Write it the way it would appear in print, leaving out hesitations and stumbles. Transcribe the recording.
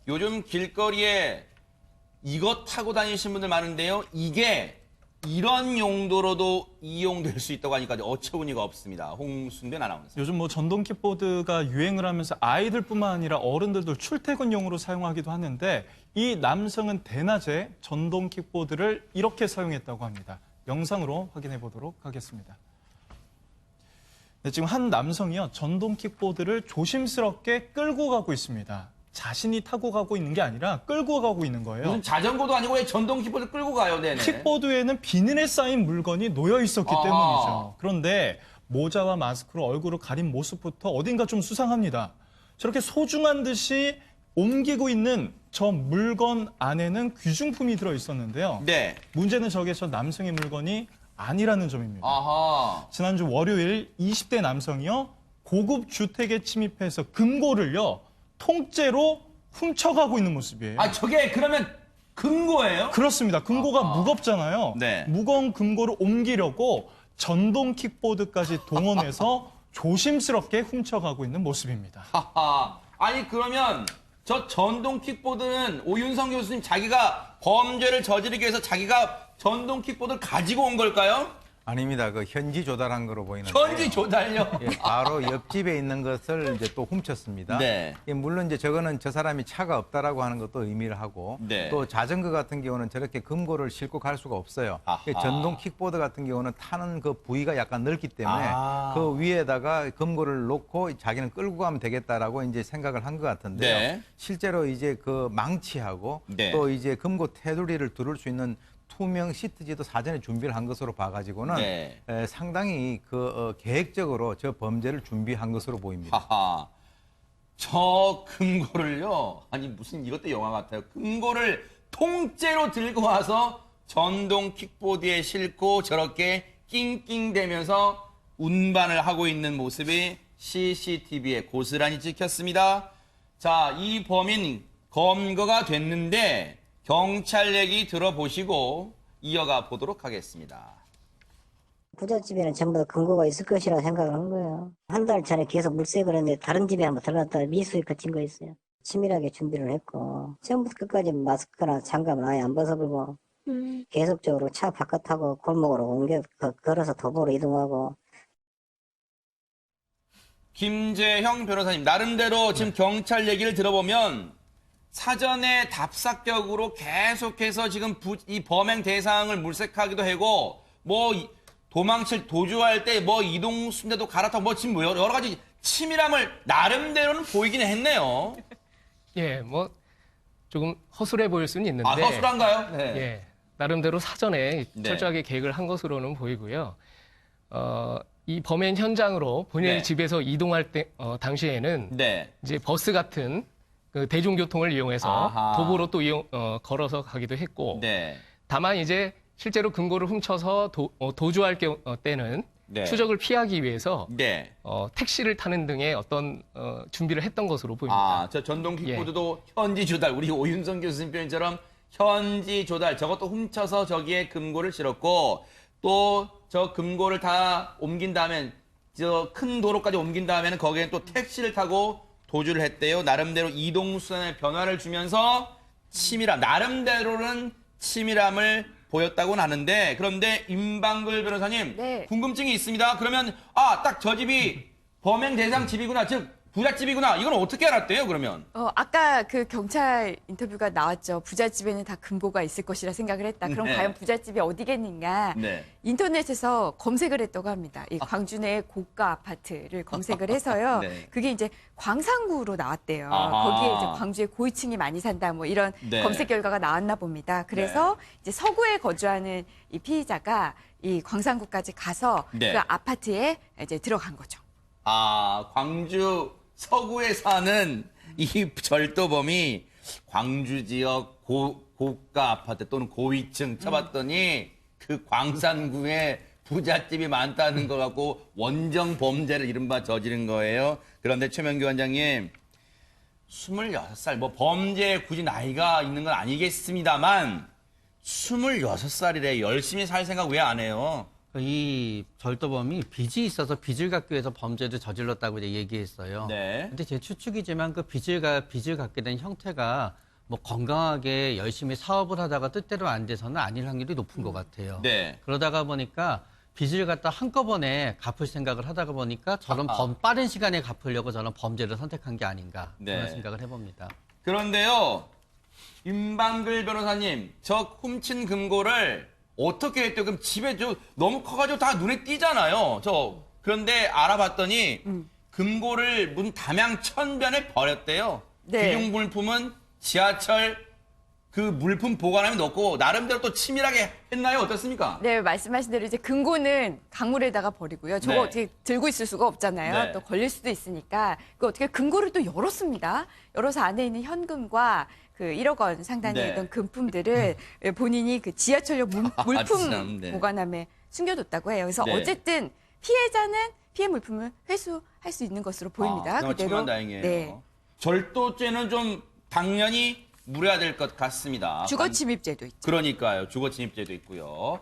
요즘 길거리에 이것 타고 다니시는 분들 많은데요. 이게 이런 용도로도 이용될 수 있다고 하니까 어처구니가 없습니다. 홍순변 아나운서. 요즘 뭐 전동 킥보드가 유행을 하면서 아이들뿐만 아니라 어른들도 출퇴근용으로 사용하기도 하는데 이 남성은 대낮에 전동 킥보드를 이렇게 사용했다고 합니다. 영상으로 확인해 보도록 하겠습니다. 네, 지금 한 남성이요. 전동 킥보드를 조심스럽게 끌고 가고 있습니다. 자신이 타고 가고 있는 게 아니라 끌고 가고 있는 거예요. 무슨 자전거도 아니고 왜 전동 킥보드 끌고 가요, 네네. 킥보드에는 비늘에 쌓인 물건이 놓여 있었기 때문이죠. 그런데 모자와 마스크로 얼굴을 가린 모습부터 어딘가 좀 수상합니다. 저렇게 소중한 듯이 옮기고 있는 저 물건 안에는 귀중품이 들어 있었는데요. 네. 문제는 저게 저 남성의 물건이 아니라는 점입니다. 아하. 지난주 월요일 20대 남성이요. 고급 주택에 침입해서 금고를요. 통째로 훔쳐가고 있는 모습이에요. 아, 저게 그러면 금고예요? 그렇습니다. 금고가 무겁잖아요. 네. 무거운 금고를 옮기려고 전동 킥보드까지 동원해서 조심스럽게 훔쳐가고 있는 모습입니다. 하하. 아니, 그러면 저 전동 킥보드는 오윤성 교수님 자기가 범죄를 저지르기 위해서 자기가 전동 킥보드를 가지고 온 걸까요? 아닙니다. 그 현지 조달한 거로 보이는데. 현지 조달요? 예, 바로 옆집에 있는 것을 이제 또 훔쳤습니다. 네. 예, 물론 이제 저거는 저 사람이 차가 없다라고 하는 것도 의미를 하고 네. 또 자전거 같은 경우는 저렇게 금고를 싣고 갈 수가 없어요. 아하. 예, 전동 킥보드 같은 경우는 타는 그 부위가 약간 넓기 때문에 아. 그 위에다가 금고를 놓고 자기는 끌고 가면 되겠다라고 이제 생각을 한 것 같은데요. 네. 실제로 이제 그 망치하고 네. 또 이제 금고 테두리를 두를 수 있는 투명 시트지도 사전에 준비를 한 것으로 봐가지고는 네. 상당히 계획적으로 저 범죄를 준비한 것으로 보입니다. 하하. 저 금고를요. 아니, 무슨 이것도 영화 같아요. 금고를 통째로 들고 와서 전동 킥보드에 싣고 저렇게 낑낑대면서 운반을 하고 있는 모습이 CCTV에 고스란히 찍혔습니다. 자, 이 범인 검거가 됐는데 경찰 얘기 들어보시고 이어가 보도록 하겠습니다. 부잣집에는 전부 다 금고가 있을 것이라 생각을 한 거예요. 한 달 전에 계속 물색을 했는데 다른 집에 한번 들어갔다가 미수에 그친 거 있어요. 치밀하게 준비를 했고 처음부터 끝까지 마스크나 장갑은 아예 안 벗어보고 계속적으로 차 바깥하고 골목으로 옮겨 걸어서 도보로 이동하고. 김재형 변호사님, 나름대로 지금 경찰 얘기를 들어보면 사전에 답사격으로 계속해서 지금 이 범행 대상을 물색하기도 하고, 뭐 도망칠 도주할 때 뭐 이동 순례도 갈아타고 뭐 지금 뭐 여러 가지 치밀함을 나름대로는 보이긴 했네요. 예, 뭐 조금 허술해 보일 수는 있는데. 아, 허술한가요? 네. 예, 나름대로 사전에 네. 철저하게 계획을 한 것으로는 보이고요. 이 범행 현장으로 본인의 네. 집에서 이동할 때 당시에는 네. 이제 버스 같은 그 대중교통을 이용해서 아하. 도보로 또 걸어서 가기도 했고. 네. 다만 이제 실제로 금고를 훔쳐서 도주할 때는 네. 추적을 피하기 위해서 네. 택시를 타는 등의 어떤 준비를 했던 것으로 보입니다. 아, 저 전동 킥보드도 현지 조달, 우리 오윤성 교수님 표현처럼 현지 조달, 저것도 훔쳐서 저기에 금고를 실었고, 또 저 금고를 다 옮긴 다음에, 저 큰 도로까지 옮긴 다음에는 거기에 또 택시를 타고 도주를 했대요. 나름대로 이동수단의 변화를 주면서 치밀함, 나름대로는 치밀함을 보였다고는 하는데, 그런데 임방글 변호사님, 네. 궁금증이 있습니다. 그러면 딱 저 집이 범행 대상 집이구나, 즉 부잣집이구나. 이건 어떻게 알았대요, 그러면? 아까 그 경찰 인터뷰가 나왔죠. 부잣집에는 다 금고가 있을 것이라 생각을 했다. 그럼 네. 과연 부잣집이 어디겠는가? 네. 인터넷에서 검색을 했다고 합니다. 이 광주 내 고가 아파트를 검색을 해서요. 네. 그게 이제 광산구로 나왔대요. 아하. 거기에 이제 광주에 고위층이 많이 산다 뭐 이런 네. 검색 결과가 나왔나 봅니다. 그래서 이제 서구에 거주하는 이 피의자가 이 광산구까지 가서 네. 그 아파트에 이제 들어간 거죠. 아, 광주 서구에 사는 이 절도범이 광주 지역 고가 아파트 또는 고위층 쳐봤더니 그 광산구에 부잣집이 많다는 거 갖고 원정 범죄를 이른바 저지른 거예요. 그런데 최명규 원장님, 26살, 뭐 범죄에 굳이 나이가 있는 건 아니겠습니다만 26살이래. 열심히 살 생각 왜 안 해요? 이 절도범이 빚이 있어서 빚을 갚기 위해서 범죄를 저질렀다고 이제 얘기했어요. 네. 근데 제 추측이지만 그 빚을 갚게 된 형태가 뭐 건강하게 열심히 사업을 하다가 뜻대로 안 돼서는 아닐 확률이 높은 것 같아요. 네. 그러다가 보니까 빚을 갖다 한꺼번에 갚을 생각을 하다가 보니까 저런 빠른 시간에 갚으려고 저런 범죄를 선택한 게 아닌가 그런 네. 생각을 해봅니다. 그런데요, 임방글 변호사님, 저 훔친 금고를 어떻게 했대요? 그럼 집에 너무 커가지고 다 눈에 띄잖아요. 그런데 알아봤더니 금고를 문 담양 천변에 버렸대요. 네. 귀중 물품은 지하철 그 물품 보관함에 넣고 나름대로 또 치밀하게 했나요? 어떻습니까? 네, 말씀하신 대로 이제 금고는 강물에다가 버리고요. 저거 네. 어떻게 들고 있을 수가 없잖아요. 네. 또 걸릴 수도 있으니까 그 어떻게 금고를 또 열었습니다. 열어서 안에 있는 현금과 그 1억 원 상당의 네. 어떤 금품들을 본인이 그 지하철역 물품 참, 네. 보관함에 숨겨뒀다고 해요. 그래서 네. 어쨌든 피해자는 피해 물품을 회수할 수 있는 것으로 보입니다. 그나마 그대로. 천만 다행이에요. 네. 절도죄는 좀 당연히 물어야 될 것 같습니다. 주거 침입죄도 있죠. 그러니까요. 주거 침입죄도 있고요.